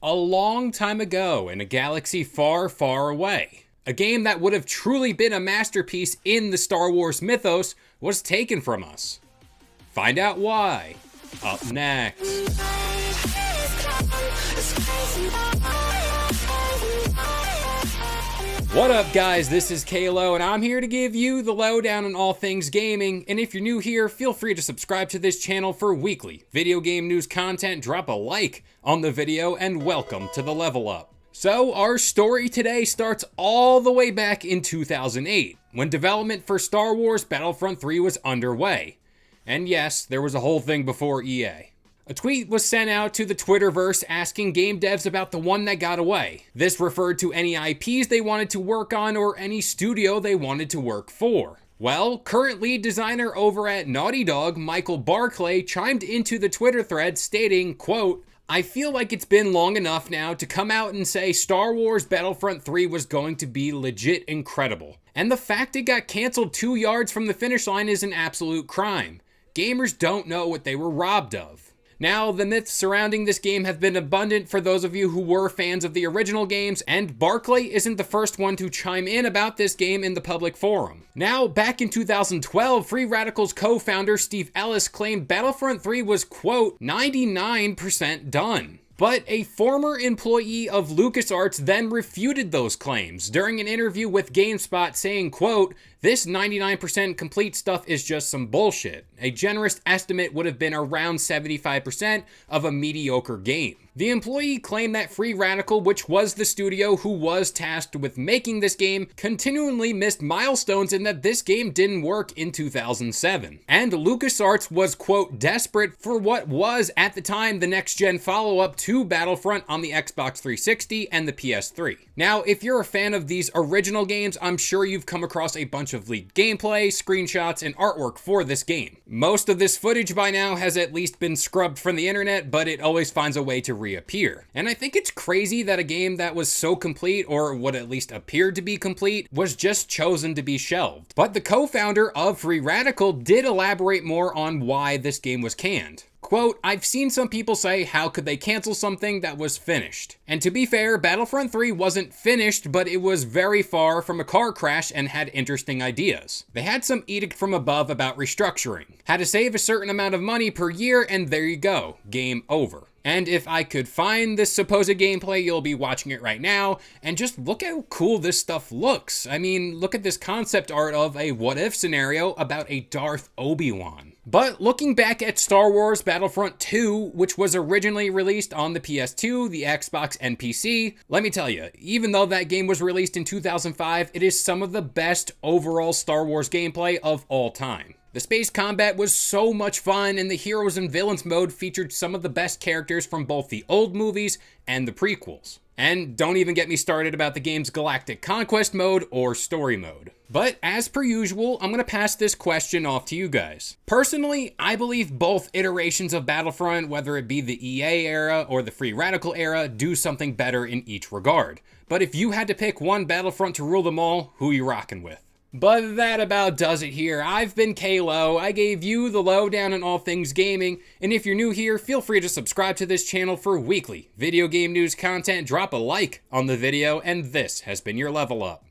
a long time ago in a galaxy far, far away. A game that would have truly been a masterpiece in the Star Wars mythos was taken from us. Find out why. Up next. What up guys, this is Kalo and I'm here to give you the lowdown on all things gaming, and if you're new here, feel free to subscribe to this channel for weekly video game news content, drop a like on the video, and welcome to the Level Up. So our story today starts all the way back in 2008, when development for Star Wars Battlefront 3 was underway. And yes, there was a whole thing before EA. A tweet was sent out to the Twitterverse asking game devs about the one that got away. This referred to any IPs they wanted to work on or any studio they wanted to work for. Well, current lead designer over at Naughty Dog, Michael Barclay, chimed into the Twitter thread stating, quote, "I feel like it's been long enough now to come out and say Star Wars Battlefront 3 was going to be legit incredible. And the fact it got canceled 2 yards from the finish line is an absolute crime. Gamers don't know what they were robbed of." Now, the myths surrounding this game have been abundant for those of you who were fans of the original games, and Barclay isn't the first one to chime in about this game in the public forum. Now, back in 2012, Free Radical's co-founder Steve Ellis claimed Battlefront 3 was, quote, 99% done. But a former employee of LucasArts then refuted those claims during an interview with GameSpot saying, quote, "This 99% complete stuff is just some bullshit. A generous estimate would have been around 75% of a mediocre game." The employee claimed that Free Radical, which was the studio who was tasked with making this game, continually missed milestones and that this game didn't work in 2007. And LucasArts was, quote, desperate for what was, at the time, the next-gen follow-up to Battlefront on the Xbox 360 and the PS3. Now, if you're a fan of these original games, I'm sure you've come across a bunch of leaked gameplay, screenshots, and artwork for this game. Most of this footage by now has at least been scrubbed from the internet, but it always finds a way to reappear. And I think it's crazy that a game that was so complete, or what at least appeared to be complete, was just chosen to be shelved. But the co-founder of Free Radical did elaborate more on why this game was canned. Quote, "I've seen some people say, how could they cancel something that was finished? And to be fair, Battlefront 3 wasn't finished, but it was very far from a car crash and had interesting ideas. They had some edict from above about restructuring. Had to save a certain amount of money per year, and there you go, game over. And if I could find this supposed gameplay, you'll be watching it right now, and just look how cool this stuff looks. I mean, look at this concept art of a what-if scenario about a Darth Obi-Wan." But looking back at Star Wars Battlefront 2, which was originally released on the PS2, the Xbox, and PC, let me tell you, even though that game was released in 2005, it is some of the best overall Star Wars gameplay of all time. The space combat was so much fun, and the heroes and villains mode featured some of the best characters from both the old movies and the prequels. And don't even get me started about the game's Galactic Conquest mode or story mode. But as per usual, I'm going to pass this question off to you guys. Personally, I believe both iterations of Battlefront, whether it be the EA era or the Free Radical era, do something better in each regard. But if you had to pick one Battlefront to rule them all, who you rocking with? But that about does it here. I've been Kalo. I gave you the lowdown on all things gaming, and if you're new here, feel free to subscribe to this channel for weekly video game news content, drop a like on the video, and this has been your Level Up.